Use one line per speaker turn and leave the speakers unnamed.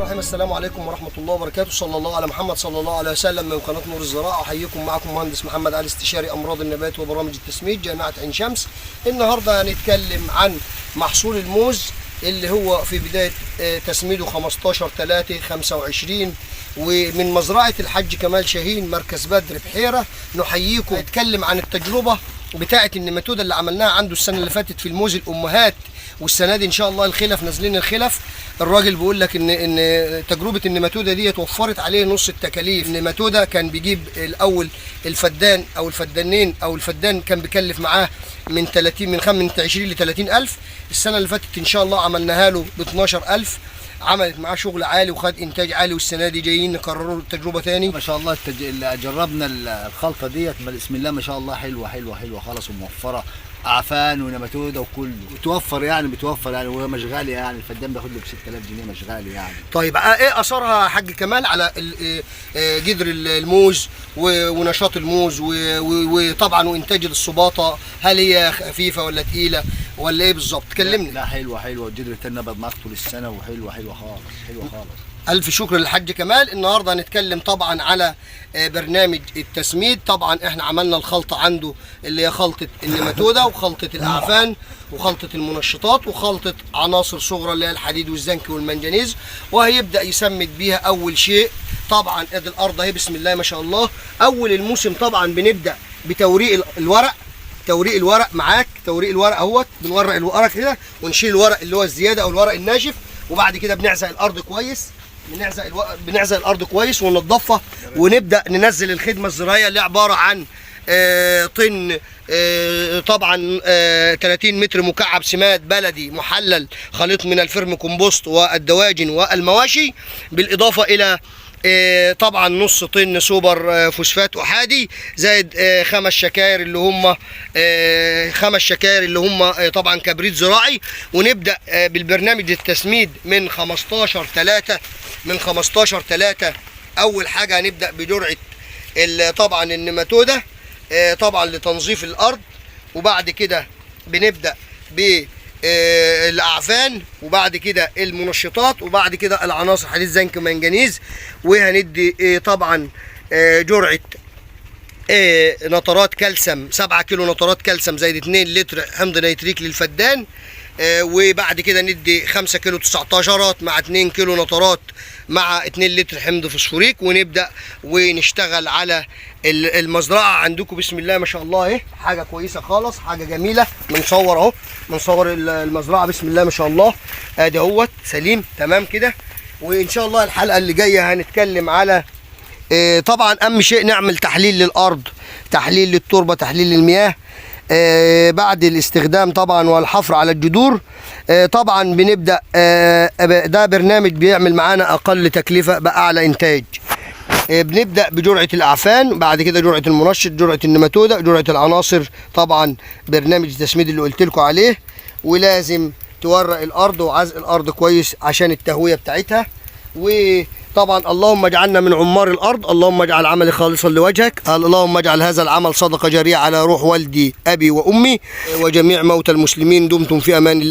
الرحيم. السلام عليكم ورحمة الله وبركاته. صلى الله على محمد صلى الله عليه وسلم من قناة نور الزراعة. أحييكم معكم مهندس محمد علي، استشاري أمراض النبات وبرامج التسميد، جامعة عين شمس. النهاردة هنتكلم عن محصول الموز اللي هو في بداية تسميده 15/3/25 ومن مزرعة الحاج كمال شاهين، مركز بدر بحيرة. نحييكم. نتكلم عن التجربة بتاعة النماتوده اللي عملناها عنده السنة اللي فاتت في الموز الأمهات، والسنة دي إن شاء الله الخلف نازلين الخلف. الراجل بيقول لك إن تجربة النماتوده دي وفرت عليه نص التكاليف. النماتوده كان بيجيب الأول الفدان أو الفدانين أو الفدان كان بيكلف معاه من 20 ل 30,000. السنة اللي فاتت إن شاء الله عملناها له ب 12,000. عملت معاه شغل عالي وخد انتاج عالي، والسنه دي جايين نكرروا التجربه تاني.
ما شاء الله جربنا الخلطه ديت، بسم الله ما شاء الله، حلوه حلوه حلوه خالص، وموفره اعفان ونماتوده وكله، بتوفر يعني وهي مش غاليه يعني. الفدان بياخد له ب 6,000 جنيه، مش غالي يعني.
طيب ايه اثرها يا حاج كمال على جذر الموز ونشاط الموز وطبعا وانتاج الصباطه؟ هل هي خفيفه ولا تقيله ولا ايه بالظبط؟ كلمني.
لا حلوه، والجذر التاني نبض معاك طول السنه، وحلوه خالص، حلوه خالص.
ألف شكر للحاج كمال. النهارده هنتكلم طبعا على برنامج التسميد. طبعا احنا عملنا الخلطه عنده اللي هي خلطه النماتوده وخلطه الاعفان وخلطه المنشطات وخلطه عناصر صغرى اللي هي الحديد والزنك والمنجنيز، وهيبدا يسمد بيها. اول شيء طبعا ادي الارض اهي، بسم الله ما شاء الله. اول الموسم طبعا بنبدا بتوريق الورق. توريق الورق معاك، توريق الورق اهوت. بنورق الورق كده ونشيل الورق اللي هو الزياده او الورق الناشف، وبعد كده بنعزق الارض كويس. بنعزق الارض كويس وننضفها، ونبدا ننزل الخدمه الزراعيه اللي عباره عن طن طبعا 30 متر مكعب سماد بلدي محلل خليط من الفرم كومبوست والدواجن والمواشي، بالاضافه الى طبعا نص طن سوبر فوسفات احادي، زائد 5 شكاير اللي هم طبعا كبريت زراعي. ونبدا بالبرنامج التسميد من 15/3. اول حاجه هنبدا بجرعه طبعا النماتوده طبعا لتنظيف الارض، وبعد كده بنبدا بالاعفان، وبعد كده المنشطات، وبعد كده العناصر حديد زنك منجنيز. وهندي طبعا جرعه نترات كالسيوم 7 كيلو نترات كالسيوم زائد 2 لتر حمض نيتريك للفدان. وبعد كده ندي 5 كيلو 19 مع 2 كيلو نترات مع 2 لتر حمض فوسفوريك، ونبدا ونشتغل على المزرعه عندكم. بسم الله ما شاء الله اهي، حاجه كويسه خالص، حاجه جميله. بنصور اهو، بنصور المزرعه بسم الله ما شاء الله، ادي اهوت سليم تمام كده. وان شاء الله الحلقه اللي جايه هنتكلم على طبعا اهم شيء نعمل تحليل للارض، تحليل للتربه، تحليل للمياه بعد الاستخدام طبعا، والحفر على الجذور. طبعا بنبدا ده برنامج بيعمل معانا اقل تكلفه باعلى انتاج. بنبدا بجرعه الاعفان، بعد كده جرعه المنشط، جرعه النماتوده، جرعه العناصر. طبعا برنامج التسميد اللي قلت لكم عليه. ولازم تورق الارض وعزق الارض كويس عشان التهويه بتاعتها. وطبعا اللهم اجعلنا من عمار الارض، اللهم اجعل عملي خالصا لوجهك، اللهم اجعل هذا العمل صدقه جاريه على روح والدي ابي وامي وجميع موتى المسلمين. دمتم في امان الله.